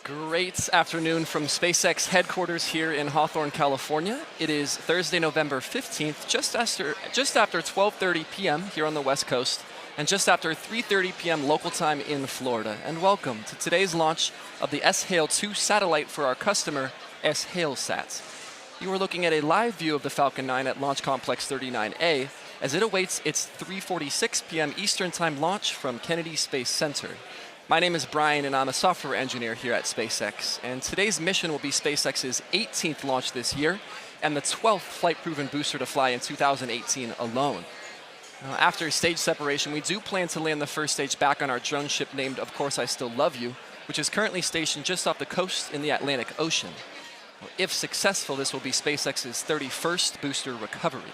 Great afternoon from SpaceX headquarters here in Hawthorne, California. It is Thursday, November 15th, just after 12:30 p.m. here on the West Coast, and just after 3:30 p.m. local time in Florida. And welcome to today's launch of the S-HALE-2 satellite for our customer, S-HALESat. You are looking at a live view of the Falcon 9 at Launch Complex 39A as it awaits its 3:46 p.m. Eastern Time launch from Kennedy Space Center. My name is Brian, and I'm a software engineer here at SpaceX. And today's mission will be SpaceX's 18th launch this year and the 12th flight-proven booster to fly in 2018 alone. After stage separation, we do plan to land the first stage back on our drone ship named Of Course I Still Love You, which is currently stationed just off the coast in the Atlantic Ocean. If successful, this will be SpaceX's 31st booster recovery.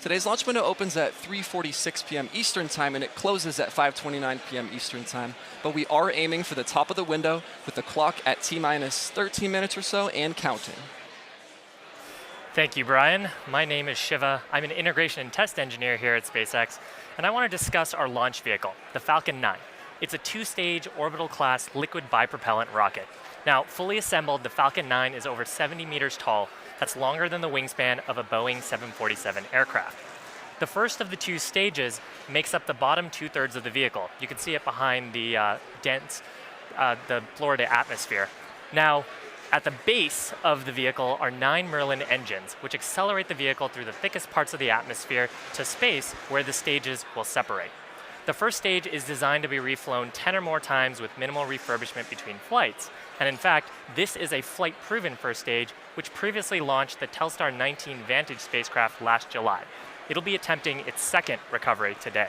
Today's launch window opens at 3:46 p.m. Eastern Time, and it closes at 5:29 p.m. Eastern Time. But we are aiming for the top of the window with the clock at T-minus 13 minutes or so and counting. Thank you, Brian. My name is Shiva. I'm an integration and test engineer here at SpaceX, and I want to discuss our launch vehicle, the Falcon 9. It's a two-stage orbital-class liquid bipropellant rocket. Now, fully assembled, the Falcon 9 is over 70 meters tall. That's longer than the wingspan of a Boeing 747 aircraft. The first of the two stages makes up the bottom two-thirds of the vehicle. You can see it behind the the Florida atmosphere. Now, at the base of the vehicle are 9 Merlin engines, which accelerate the vehicle through the thickest parts of the atmosphere to space where the stages will separate. The first stage is designed to be reflown 10 or more times with minimal refurbishment between flights. And in fact, this is a flight-proven first stage, which previously launched the Telstar 19 Vantage spacecraft last July. It'll be attempting its second recovery today.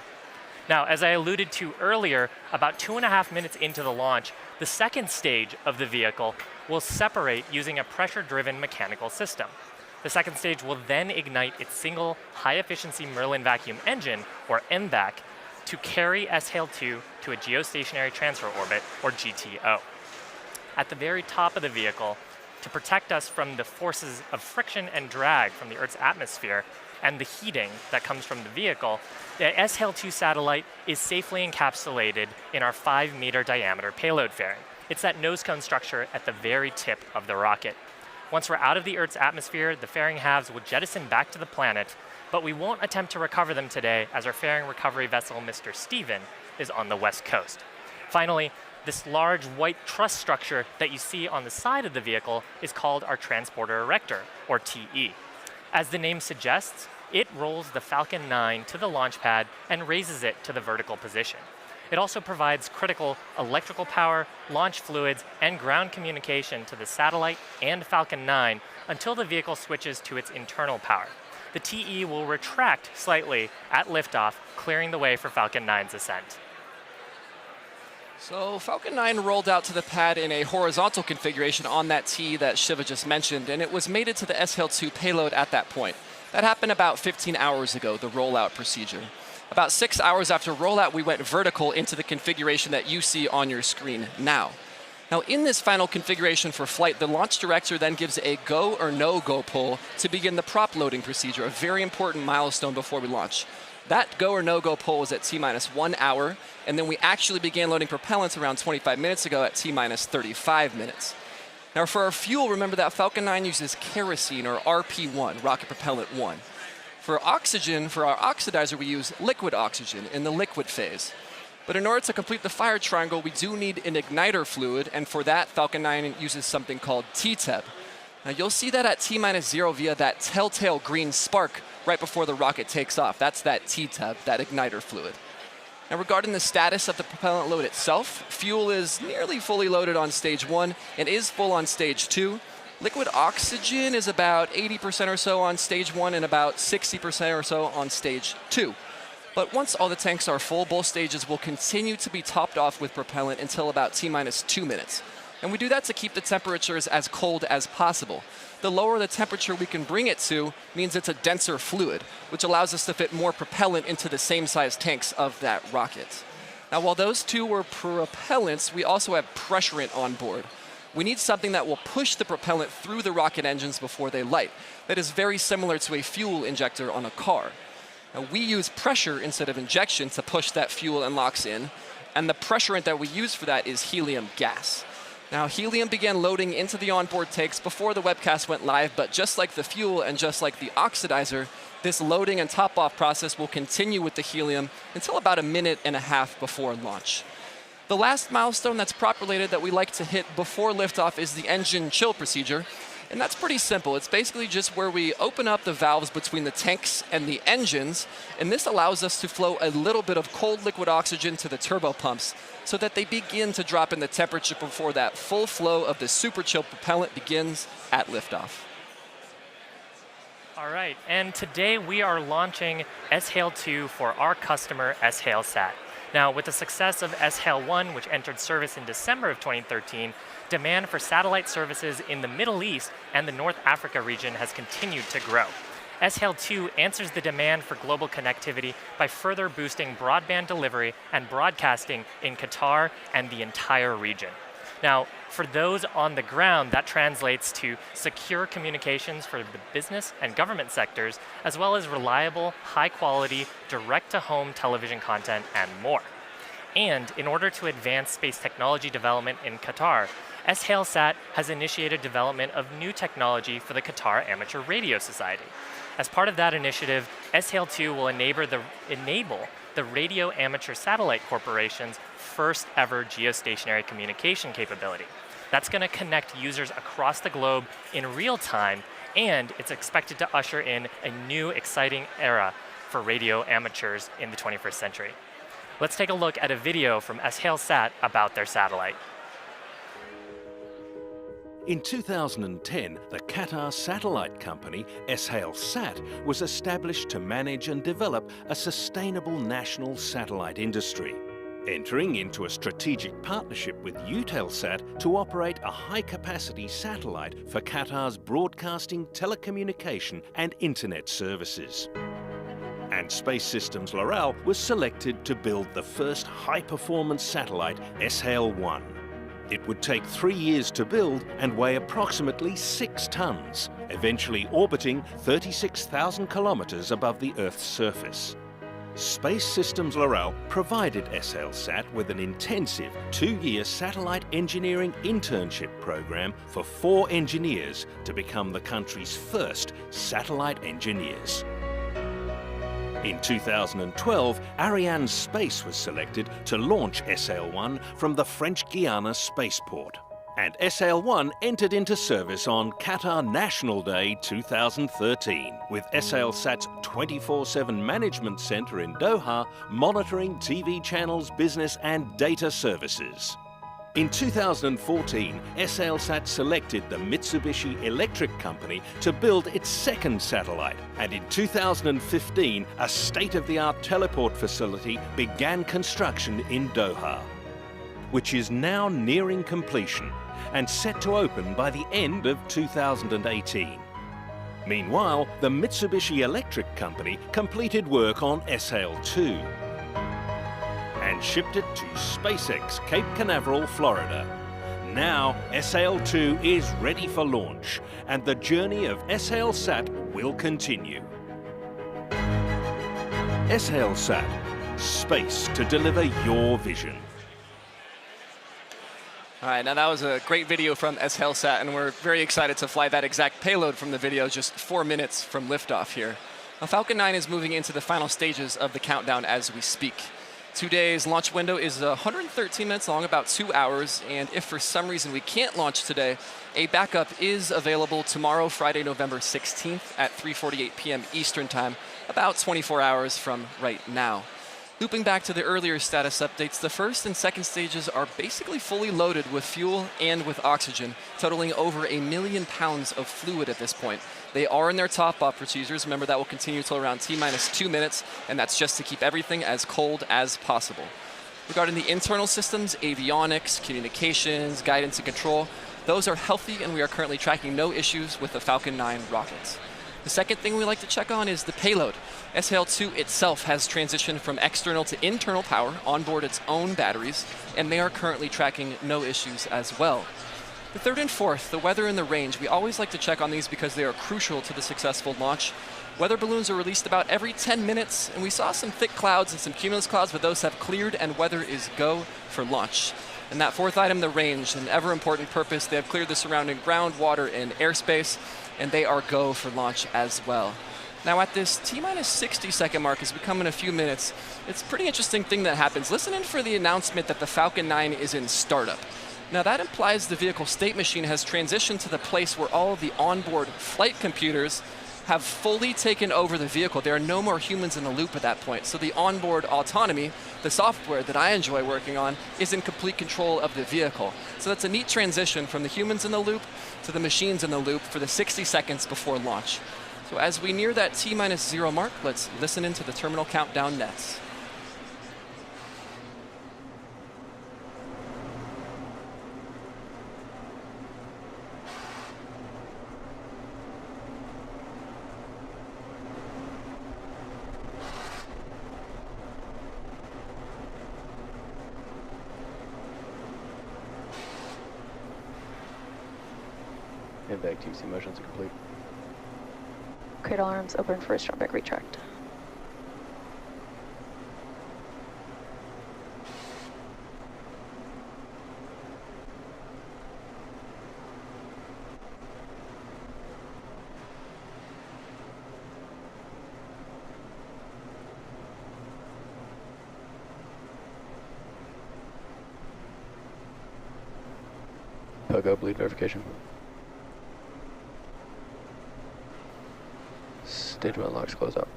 Now, as I alluded to earlier, about 2.5 minutes into the launch, the second stage of the vehicle will separate using a pressure-driven mechanical system. The second stage will then ignite its single high-efficiency Merlin vacuum engine, or MVAC, to carry S-HALE-2 to a geostationary transfer orbit, or GTO. At the very top of the vehicle, to protect us from the forces of friction and drag from the Earth's atmosphere and the heating that comes from the vehicle, the S-HALE-2 satellite is safely encapsulated in our 5-meter diameter payload fairing. It's that nose cone structure at the very tip of the rocket. Once we're out of the Earth's atmosphere, the fairing halves will jettison back to the planet, but we won't attempt to recover them today as our fairing recovery vessel, Mr. Steven, is on the West Coast. Finally, this large white truss structure that you see on the side of the vehicle is called our transporter erector, or TE. As the name suggests, it rolls the Falcon 9 to the launch pad and raises it to the vertical position. It also provides critical electrical power, launch fluids, and ground communication to the satellite and Falcon 9 until the vehicle switches to its internal power. The TE will retract slightly at liftoff, clearing the way for Falcon 9's ascent. So Falcon 9 rolled out to the pad in a horizontal configuration on that T that Shiva just mentioned, and it was mated to the S-HALE-2 payload at that point. That happened about 15 hours ago, the rollout procedure. About 6 hours after rollout, we went vertical into the configuration that you see on your screen now. Now, in this final configuration for flight, the launch director then gives a go or no-go pull to begin the prop loading procedure, a very important milestone before we launch. That go or no-go pull was at T-minus 1 hour, and then we actually began loading propellants around 25 minutes ago at T-minus 35 minutes. Now, for our fuel, remember that Falcon 9 uses kerosene, or RP1, rocket propellant 1. For oxygen, for our oxidizer, we use liquid oxygen in the liquid phase. But in order to complete the fire triangle, we do need an igniter fluid, and for that, Falcon 9 uses something called TTEB. Now, you'll see that at T-minus 0 via that telltale green spark right before the rocket takes off. That's that TTEB, that igniter fluid. Now, regarding the status of the propellant load itself, fuel is nearly fully loaded on stage 1 and is full on stage 2. Liquid oxygen is about 80% or so on stage 1 and about 60% or so on stage 2. But once all the tanks are full, both stages will continue to be topped off with propellant until about T-minus 2 minutes. And we do that to keep the temperatures as cold as possible. The lower the temperature we can bring it to means it's a denser fluid, which allows us to fit more propellant into the same size tanks of that rocket. Now, while those two were propellants, we also have pressurant on board. We need something that will push the propellant through the rocket engines before they light. That is very similar to a fuel injector on a car. Now, we use pressure instead of injection to push that fuel and LOX in, and the pressurant that we use for that is helium gas. Now, helium began loading into the onboard tanks before the webcast went live, but just like the fuel and just like the oxidizer, this loading and top-off process will continue with the helium until about 1.5 minutes before launch. The last milestone that's prop-related that we like to hit before liftoff is the engine chill procedure. And that's pretty simple. It's basically just where we open up the valves between the tanks and the engines, and this allows us to flow a little bit of cold liquid oxygen to the turbo pumps so that they begin to drop in the temperature before that full flow of the super chill propellant begins at liftoff. All right, and today we are launching SHALE-2 for our customer SHALE-SAT. Now, with the success of SHALE-1, which entered service in December of 2013, demand for satellite services in the Middle East and the North Africa region has continued to grow. SHALE-2 answers the demand for global connectivity by further boosting broadband delivery and broadcasting in Qatar and the entire region. Now, for those on the ground, that translates to secure communications for the business and government sectors, as well as reliable, high-quality, direct-to-home television content and more. And in order to advance space technology development in Qatar, SHALE-SAT has initiated development of new technology for the Qatar Amateur Radio Society. As part of that initiative, SHALE-2 will enable the Radio Amateur Satellite Corporation's first ever geostationary communication capability. That's going to connect users across the globe in real time, and it's expected to usher in a new exciting era for radio amateurs in the 21st century. Let's take a look at a video from SHALE-SAT about their satellite. In 2010, the Qatar satellite company, SHALE-SAT, was established to manage and develop a sustainable national satellite industry, entering into a strategic partnership with Eutelsat to operate a high-capacity satellite for Qatar's broadcasting, telecommunication and internet services. And Space Systems Loral was selected to build the first high-performance satellite, SHALE-1. It would take 3 years to build and weigh approximately 6 tons, eventually orbiting 36,000 kilometers above the Earth's surface. Space Systems Loral provided SHALE-SAT with an intensive 2-year satellite engineering internship program for 4 engineers to become the country's first satellite engineers. In 2012, Ariane Space was selected to launch SHALE-1 from the French Guiana spaceport. And SHALE-1 entered into service on Qatar National Day 2013, with SHALE-SAT's 24/7 management center in Doha monitoring TV channels, business and data services. In 2014, SHALE-SAT selected the Mitsubishi Electric Company to build its second satellite. And in 2015, a state-of-the-art teleport facility began construction in Doha, which is now nearing completion and set to open by the end of 2018. Meanwhile, the Mitsubishi Electric Company completed work on SHALE-2 and shipped it to SpaceX, Cape Canaveral, Florida. Now, SHALE-2 is ready for launch, and the journey of SHALE-SAT will continue. SHALE-SAT, space to deliver your vision. All right, now that was a great video from SHALE-SAT, and we're very excited to fly that exact payload from the video just 4 minutes from liftoff here. Now, Falcon 9 is moving into the final stages of the countdown as we speak. Today's launch window is 113 minutes long, about 2 hours, and if for some reason we can't launch today, a backup is available tomorrow, Friday, November 16th at 3:48 p.m. Eastern Time, about 24 hours from right now. Looping back to the earlier status updates, the first and second stages are basically fully loaded with fuel and with oxygen, totaling over 1 million pounds of fluid at this point. They are in their top-off procedures. Remember, that will continue until around T-minus 2 minutes, and that's just to keep everything as cold as possible. Regarding the internal systems, avionics, communications, guidance and control, those are healthy, and we are currently tracking no issues with the Falcon 9 rockets. The second thing we like to check on is the payload. SHALE-2 itself has transitioned from external to internal power onboard its own batteries, and they are currently tracking no issues as well. The third and fourth, the weather and the range, we always like to check on these because they are crucial to the successful launch. Weather balloons are released about every 10 minutes, and we saw some thick clouds and some cumulus clouds, but those have cleared and weather is go for launch. And that fourth item, the range, an ever important purpose. They have cleared the surrounding ground, water, and airspace, and they are go for launch as well. Now at this T-minus 60-second mark, as we come in a few minutes, it's a pretty interesting thing that happens. Listen in for the announcement that the Falcon 9 is in startup. Now that implies the vehicle state machine has transitioned to the place where all of the onboard flight computers have fully taken over the vehicle. There are no more humans in the loop at that point. So the onboard autonomy, the software that I enjoy working on, is in complete control of the vehicle. So that's a neat transition from the humans in the loop to the machines in the loop for the 60 seconds before launch. So as we near that T-minus 0 mark, let's listen into the terminal countdown nets. Back TC motions are complete. Cradle arms open for a strong back retract. Pogo bleed verification. Stage 1 locks close up.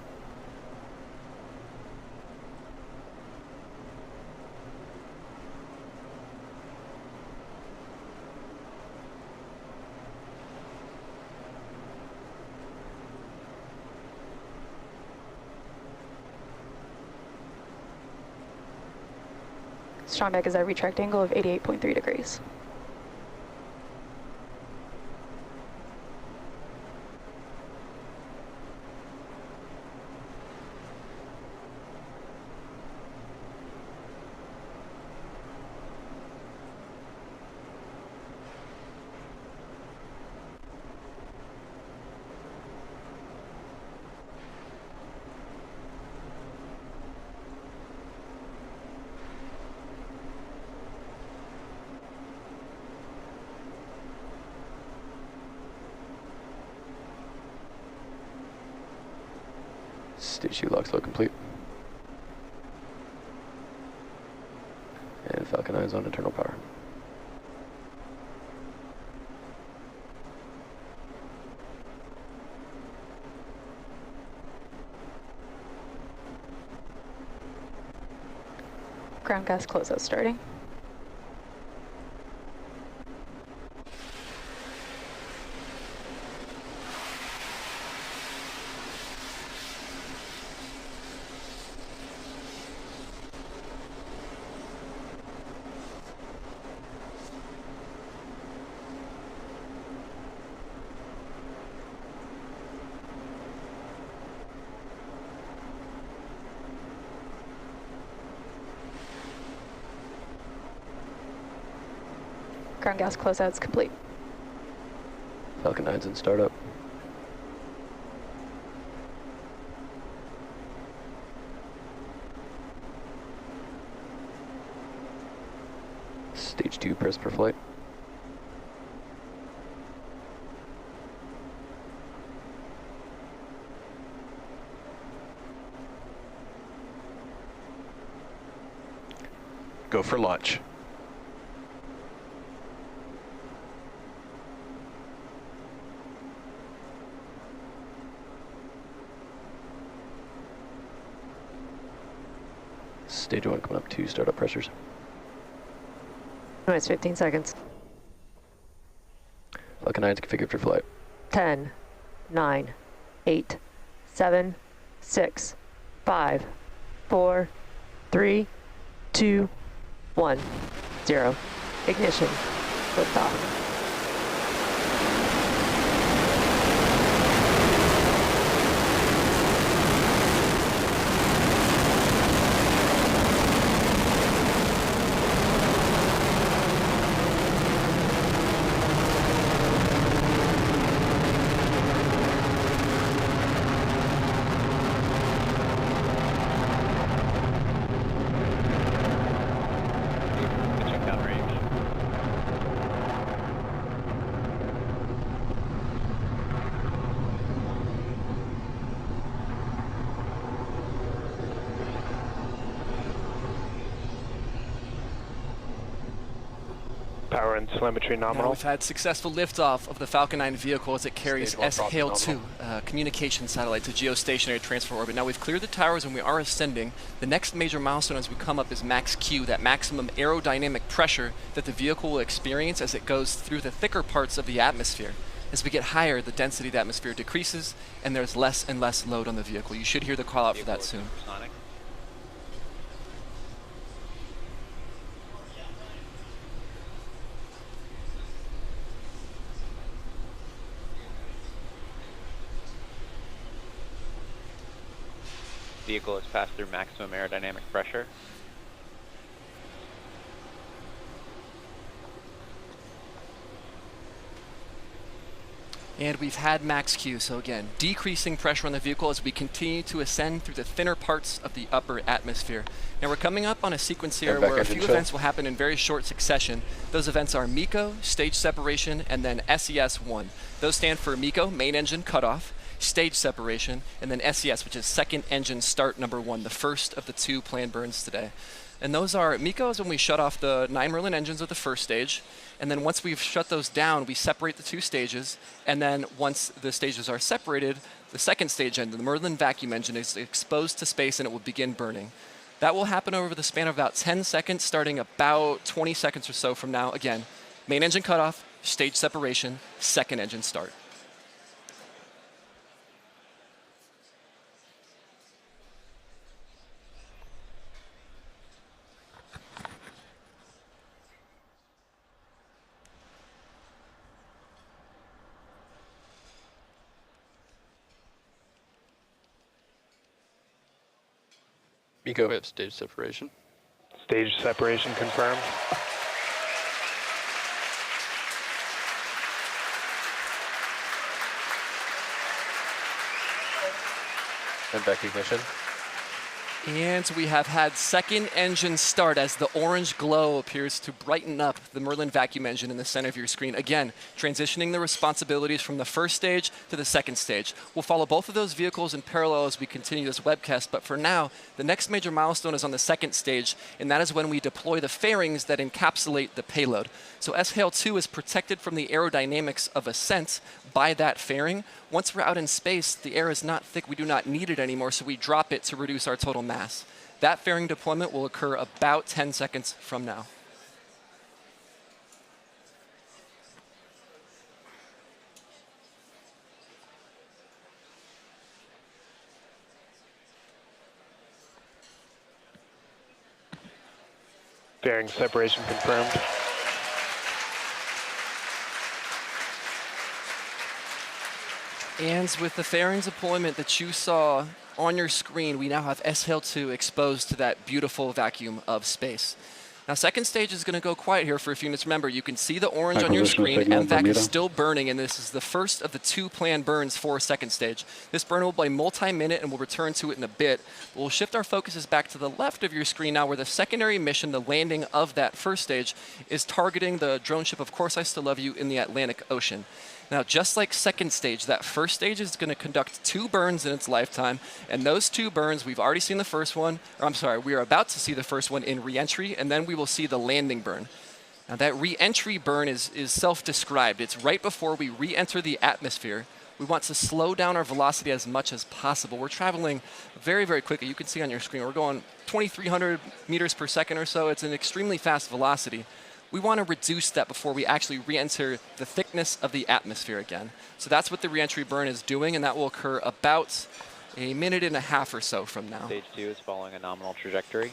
Strong back is at retract angle of 88.3 degrees. Stage 2 locks low complete. And Falcon 9 is on internal power. Ground gas closeout starting. Ground gas closeout's complete. Falcon 9's in startup. Stage 2 press per flight. Go for launch. Stage 1 coming up to startup pressures. It's 15 seconds. Falcon 9's configured for flight. 10, 9, 8, 7, 6, 5, 4, 3, 2, 1, 0. Ignition. Liftoff. Check out range. Power and telemetry Now nominal. we've had successful liftoff of the Falcon 9 vehicle as it carries Stage 1 SHALE propulsion 2 communication satellite to geostationary transfer orbit. Now we've cleared the towers and we are ascending. The next major milestone as we come up is max Q, that maximum aerodynamic pressure that the vehicle will experience as it goes through the thicker parts of the atmosphere. As we get higher, the density of the atmosphere decreases and there's less and less load on the vehicle. You should hear the call out for that soon. Vehicle has passed through maximum aerodynamic pressure. And we've had max Q, so again, decreasing pressure on the vehicle as we continue to ascend through the thinner parts of the upper atmosphere. Now we're coming up on a sequence here where a few events will happen in very short succession. Those events are MECO, stage separation, and then SES-1. Those stand for MECO, main engine cutoff, stage separation, and then SES, which is second engine start number 1, the first of the 2 planned burns today. And those are, MECO is when we shut off the 9 Merlin engines of the first stage, and then once we've shut those down, we separate the 2 stages, and then once the stages are separated, the second stage engine, the Merlin vacuum engine, is exposed to space and it will begin burning. That will happen over the span of about 10 seconds, starting about 20 seconds or so from now. Again, main engine cutoff, stage separation, second engine start. MECO, we have stage separation. Stage separation confirmed. And back ignition. And we have had second engine start as the orange glow appears to brighten up the Merlin vacuum engine in the center of your screen. Again, transitioning the responsibilities from the first stage to the second stage. We'll follow both of those vehicles in parallel as we continue this webcast, but for now, the next major milestone is on the second stage, and that is when we deploy the fairings that encapsulate the payload. So SHALE 2 is protected from the aerodynamics of ascent by that fairing. Once we're out in space, the air is not thick, we do not need it anymore, so we drop it to reduce our total mass. That fairing deployment will occur about 10 seconds from now. Fairing separation confirmed. And with the fairings deployment that you saw on your screen, we now have SHALE 2 exposed to that beautiful vacuum of space. Now, second stage is going to go quiet here for a few minutes. Remember, you can see the orange on your screen. MVAC is still burning, and this is the first of the 2 planned burns for second stage. This burn will be multi-minute, and we'll return to it in a bit. We'll shift our focuses back to the left of your screen now, where the secondary mission, the landing of that first stage, is targeting the drone ship, Of Course I Still Love You, in the Atlantic Ocean. Now, just like second stage, that first stage is going to conduct 2 burns in its lifetime, and those 2 burns, we've already seen the first one, or I'm sorry, we are about to see the first one in re-entry, and then we will see the landing burn. Now, that re-entry burn is self-described. It's right before we re-enter the atmosphere. We want to slow down our velocity as much as possible. We're traveling very, very quickly. You can see on your screen, we're going 2,300 meters per second or so. It's an extremely fast velocity. We want to reduce that before we actually re-enter the thickness of the atmosphere again. So that's what the re-entry burn is doing, and that will occur about a minute and a half or so from now. Stage 2 is following a nominal trajectory.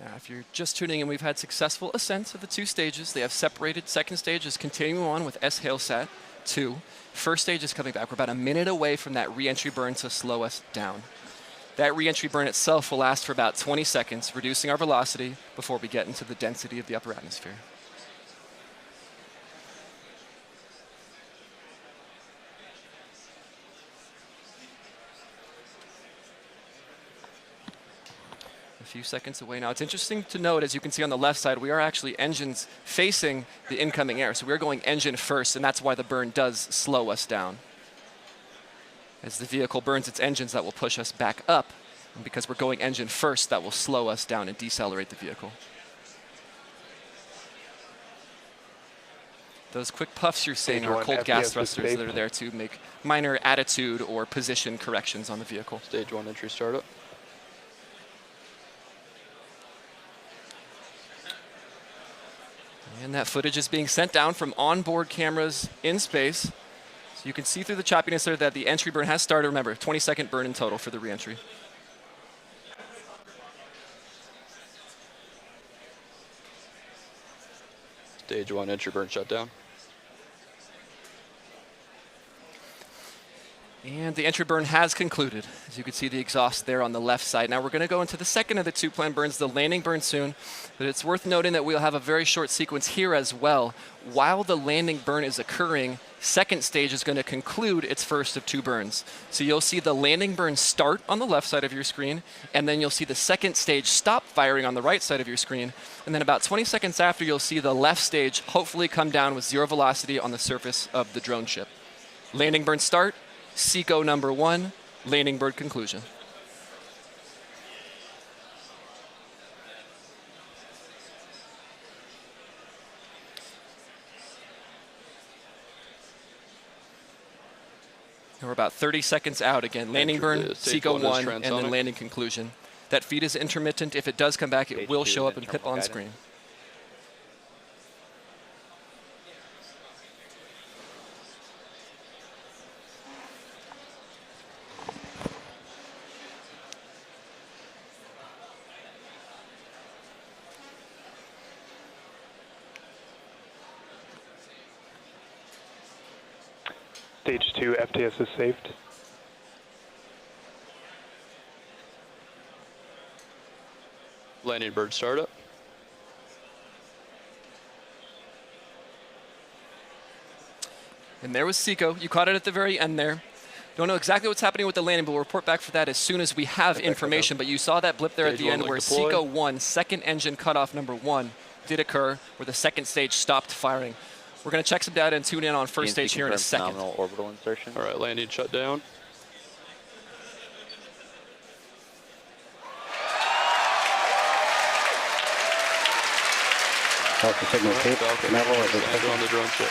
Now, if you're just tuning in, we've had successful ascents of the 2 stages. They have separated. Second stage is continuing on with SHALE 2. First stage is coming back. We're about a minute away from that re-entry burn to slow us down. That re-entry burn itself will last for about 20 seconds, reducing our velocity before we get into the density of the upper atmosphere. few seconds away now. It's interesting to note, as you can see on the left side, we are actually engines facing the incoming air. So we're going engine first, and that's why the burn does slow us down. As the vehicle burns its engines, that will push us back up. And because we're going engine first, that will slow us down and decelerate the vehicle. Those quick puffs you're seeing are cold gas thrusters that are there to make minor attitude or position corrections on the vehicle. Stage 1 entry startup. And that footage is being sent down from onboard cameras in space. So you can see through the choppiness there that the entry burn has started. Remember, 20-second burn in total for the reentry. Stage 1 entry burn shutdown. And the entry burn has concluded. As you can see the exhaust there on the left side. Now we're going to go into the second of the two planned burns, the landing burn soon. But it's worth noting that we'll have a very short sequence here as well. While the landing burn is occurring, second stage is going to conclude its first of two burns. So you'll see the landing burn start on the left side of your screen, and then you'll see the second stage stop firing on the right side of your screen. And then about 20 seconds after, you'll see the left stage hopefully come down with 0 velocity on the surface of the drone ship. Landing burn start. SECO number 1, landing burn conclusion. And we're about 30 seconds out again. Landing burn, SECO 1, and then landing conclusion. That feed is intermittent. If it does come back, it will show up and pip on screen. Stage 2 FTS is saved. Landing bird startup. And there was SECO. You caught it at the very end there. Don't know exactly what's happening with the landing, but we'll report back for that as soon as we have information. But you saw that blip there at the end where SECO 1, second engine cutoff number 1, did occur, where the second stage stopped firing. We're going to check some data and tune in on first stage here in a second. Nominal orbital insertion. All right, landing shut down. Delta signal tape, level of the on the drone ship.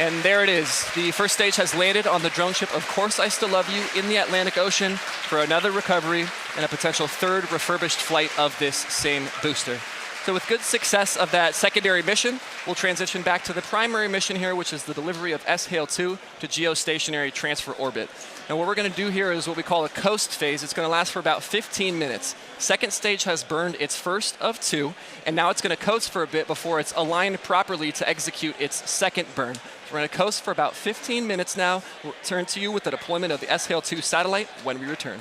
And there it is. The first stage has landed on the drone ship, Of Course I Still Love You, in the Atlantic Ocean for another recovery and a potential third refurbished flight of this same booster. So with good success of that secondary mission, we'll transition back to the primary mission here, which is the delivery of SHale-2 to geostationary transfer orbit. And what we're going to do here is what we call a coast phase. It's going to last for about 15 minutes. Second stage has burned its first of 2, and now it's going to coast for a bit before it's aligned properly to execute its second burn. We're going to coast for about 15 minutes now. We'll turn to you with the deployment of the SHale-2 satellite when we return.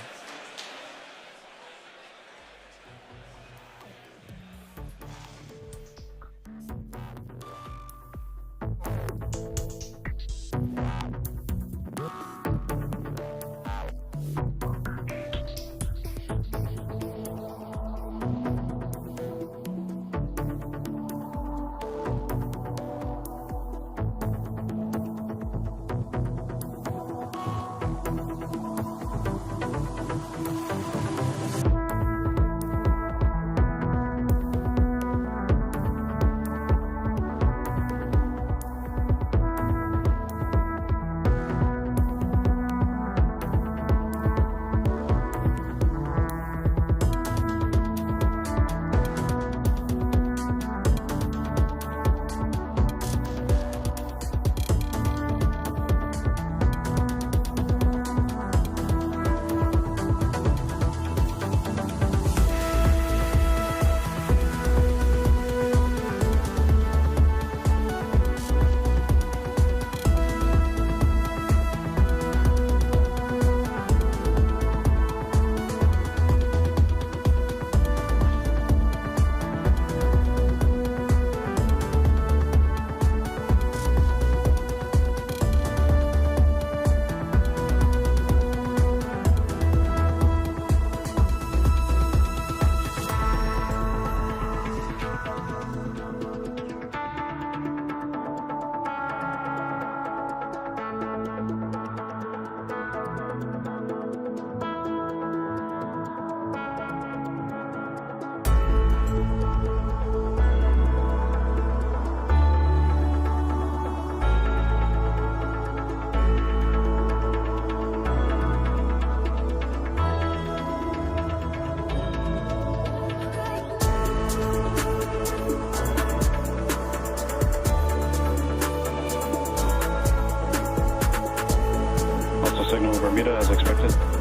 Bermuda as expected.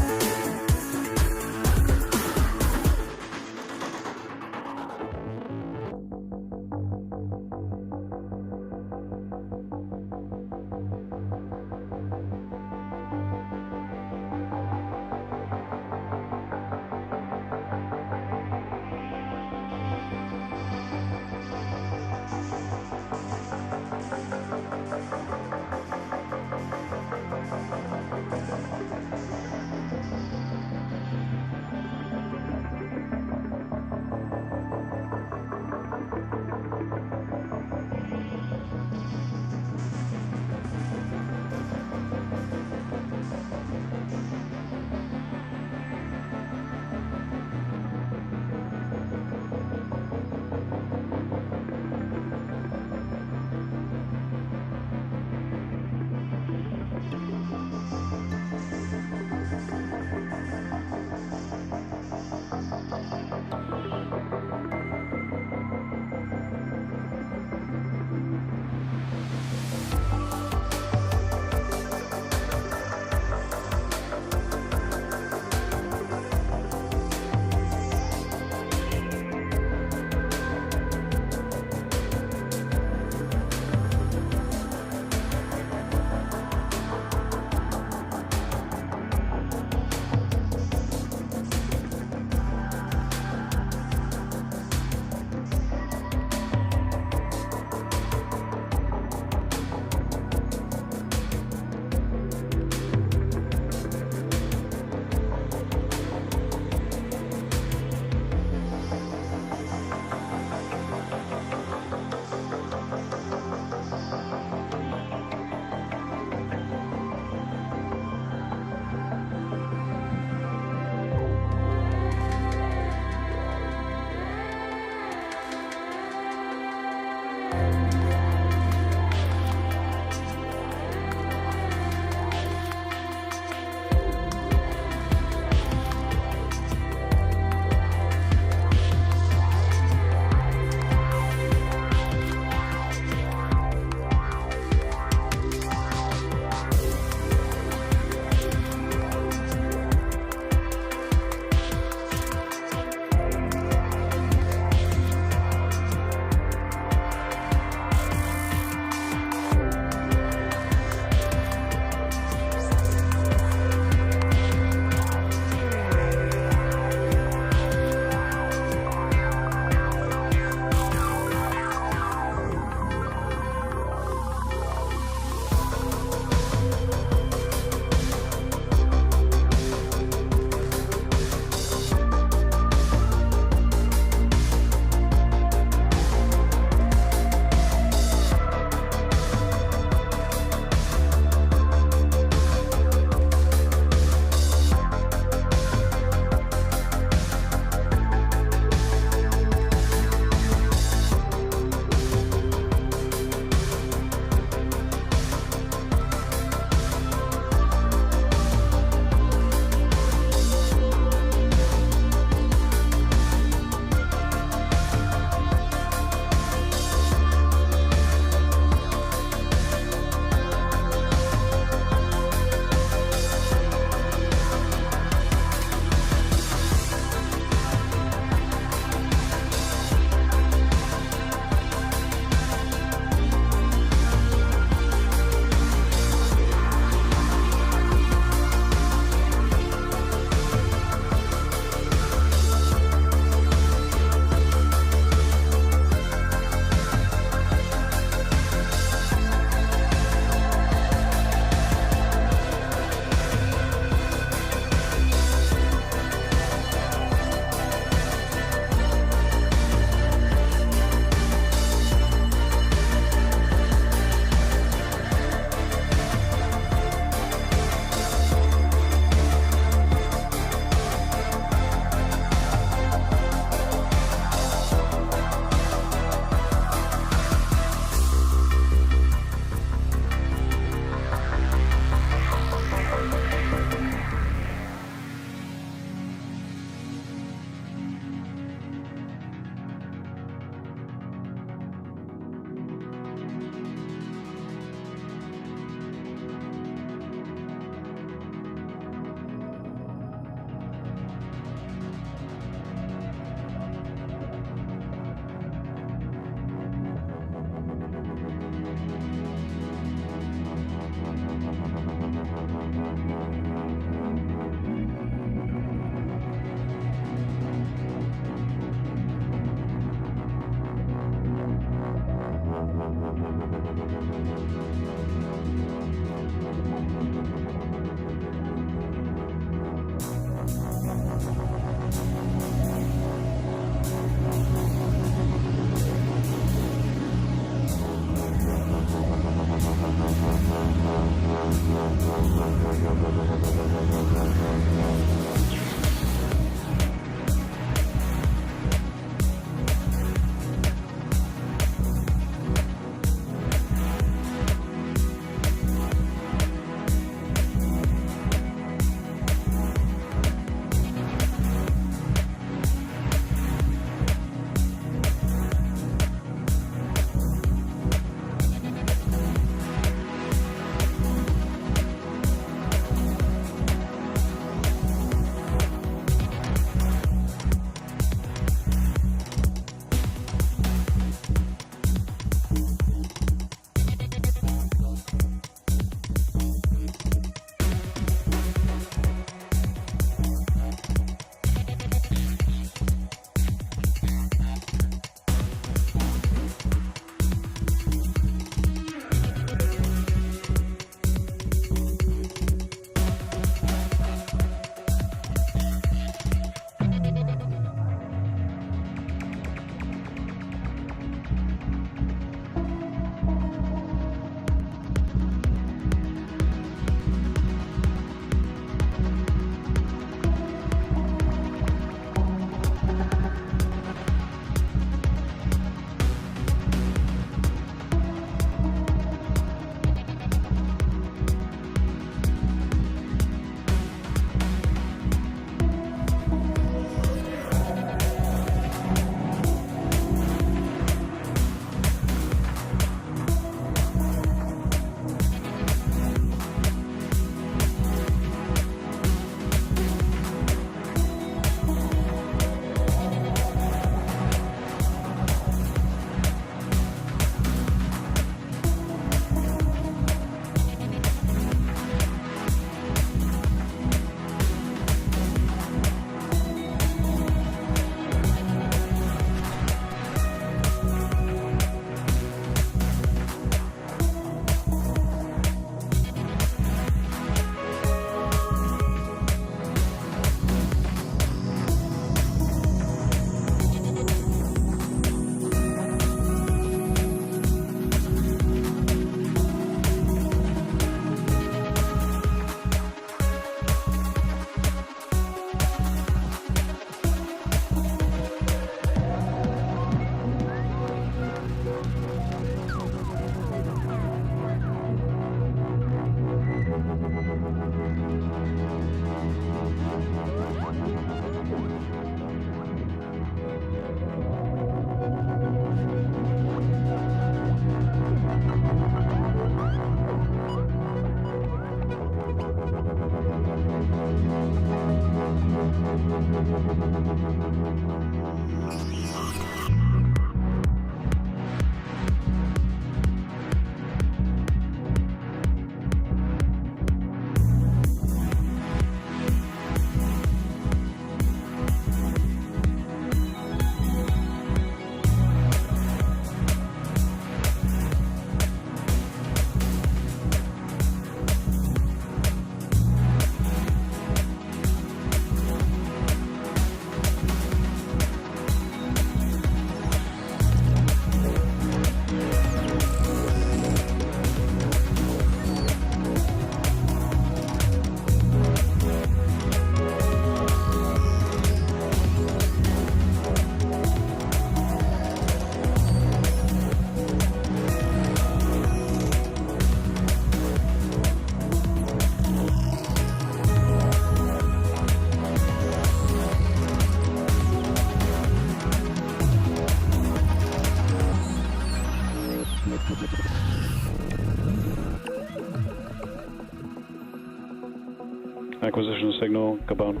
acquisition signal, Gabon.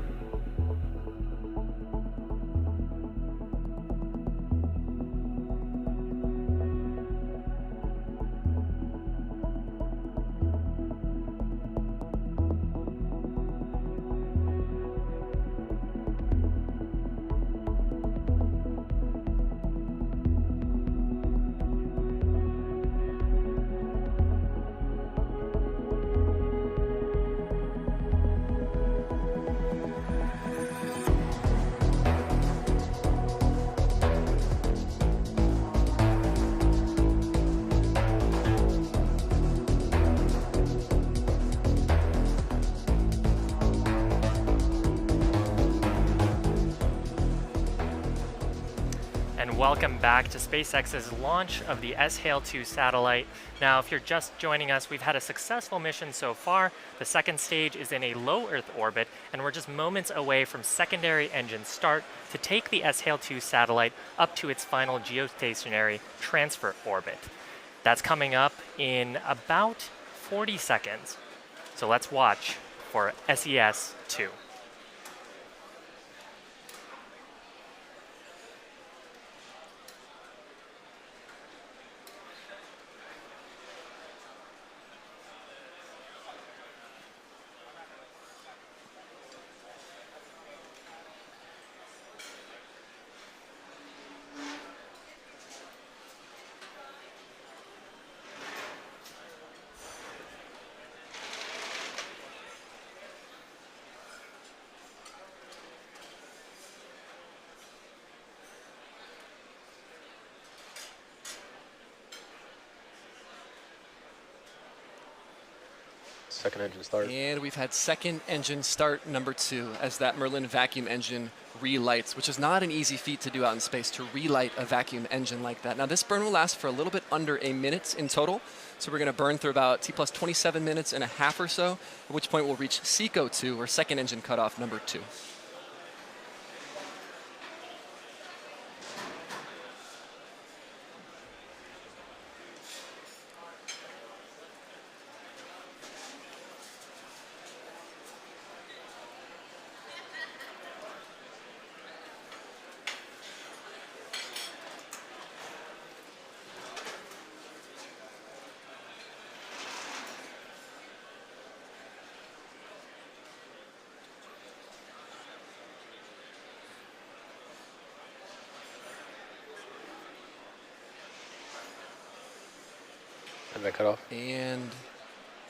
And welcome back to SpaceX's launch of the SHALE-2 satellite. Now, if you're just joining us, we've had a successful mission so far. The second stage is in a low Earth orbit, and we're just moments away from secondary engine start to take the SHALE-2 satellite up to its final geostationary transfer orbit. That's coming up in about 40 seconds. So let's watch for SES-2. Second engine start. And we've had second engine start number 2 as that Merlin vacuum engine relights, which is not an easy feat to do out in space, to relight a vacuum engine like that. Now this burn will last for a little bit under a minute in total. So we're going to burn through about T plus 27 minutes and a half or so, at which point we'll reach SECO 2, or second engine cutoff number 2. And then cut off. And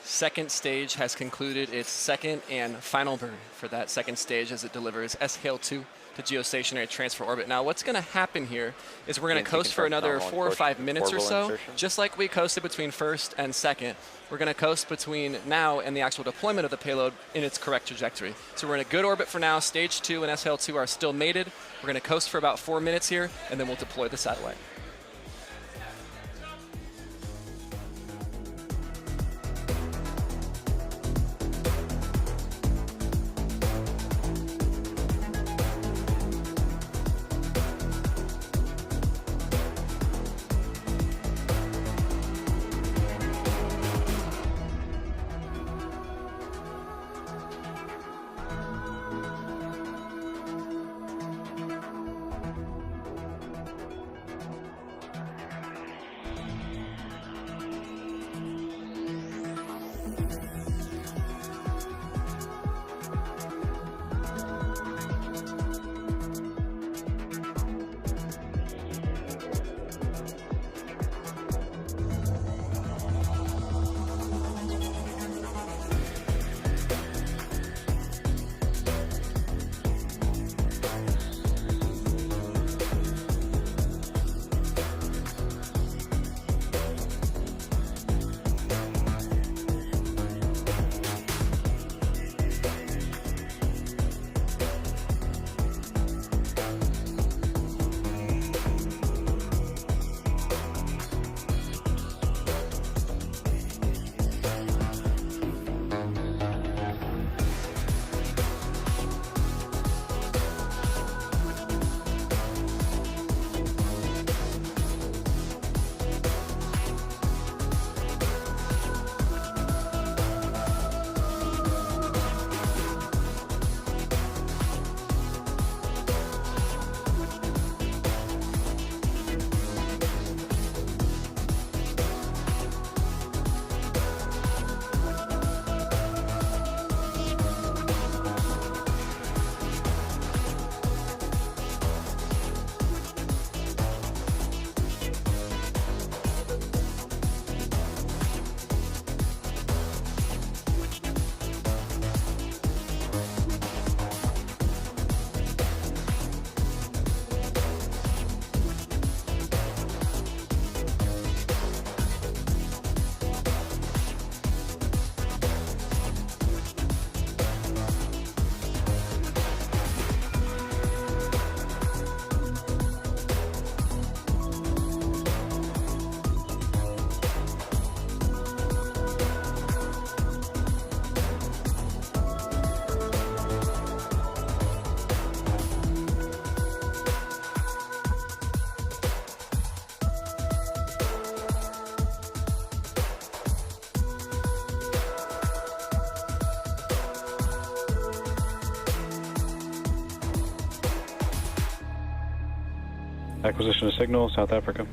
second stage has concluded its second and final burn for that second stage as it delivers SHALE-2 to geostationary transfer orbit. Now what's going to happen here is we're going to coast for another 4 or 5 minutes or so, just like we coasted between first and second. We're going to coast between now and the actual deployment of the payload in its correct trajectory. So we're in a good orbit for now. Stage 2 and SHALE-2 are still mated. We're going to coast for about 4 minutes here, and then we'll deploy the satellite. Acquisition of signal, South Africa.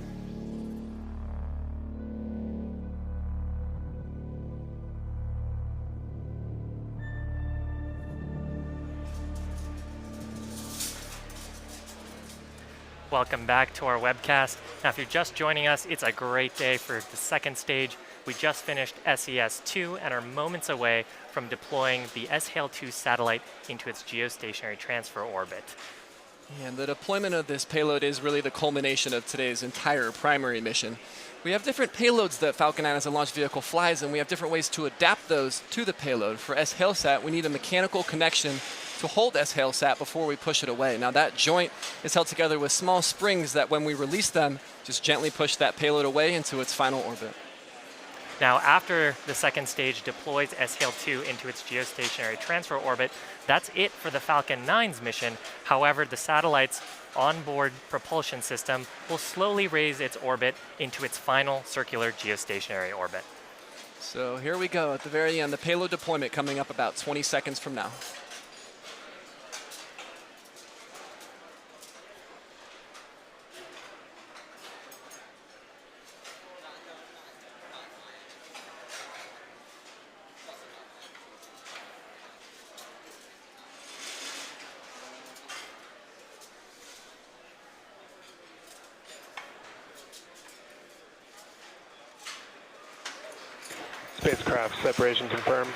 Welcome back to our webcast. Now, if you're just joining us, it's a great day for the second stage. We just finished SES-2 and are moments away from deploying the SHALE-2 satellite into its geostationary transfer orbit. And the deployment of this payload is really the culmination of today's entire primary mission. We have different payloads that Falcon 9 as a launch vehicle flies, and we have different ways to adapt those to the payload. For SHALE-SAT, we need a mechanical connection to hold SHALE-SAT before we push it away. Now that joint is held together with small springs that when we release them, just gently push that payload away into its final orbit. Now, after the second stage deploys SHALE-2 into its geostationary transfer orbit, that's it for the Falcon 9's mission. However, the satellite's onboard propulsion system will slowly raise its orbit into its final circular geostationary orbit. So here we go at the very end, the payload deployment coming up about 20 seconds from now. Spacecraft separation confirmed.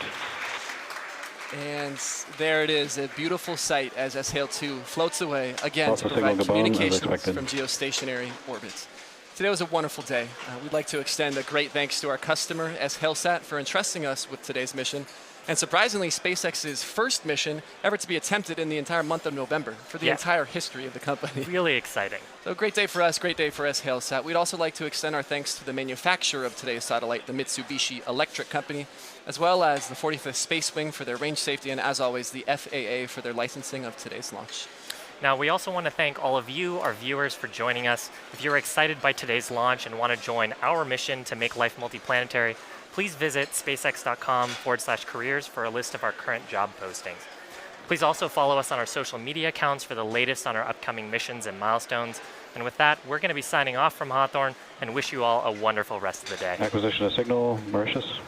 And there it is, a beautiful sight as SHALE-2 floats away again Also to provide signal Gabon, as communications expected. from geostationary orbits. Today was a wonderful day. We'd like to extend a great thanks to our customer, SHALE-SAT, for entrusting us with today's mission. And surprisingly, SpaceX's first mission ever to be attempted in the entire month of November for the entire history of the company. Really exciting. So great day for us, great day for SHALE-SAT. We'd also like to extend our thanks to the manufacturer of today's satellite, the Mitsubishi Electric Company, as well as the 45th Space Wing for their range safety, and as always, the FAA for their licensing of today's launch. Now, we also want to thank all of you, our viewers, for joining us. If you're excited by today's launch and want to join our mission to make life multiplanetary, please visit spacex.com/careers for a list of our current job postings. Please also follow us on our social media accounts for the latest on our upcoming missions and milestones. And with that, we're going to be signing off from Hawthorne and wish you all a wonderful rest of the day. Acquisition of signal, Mauritius.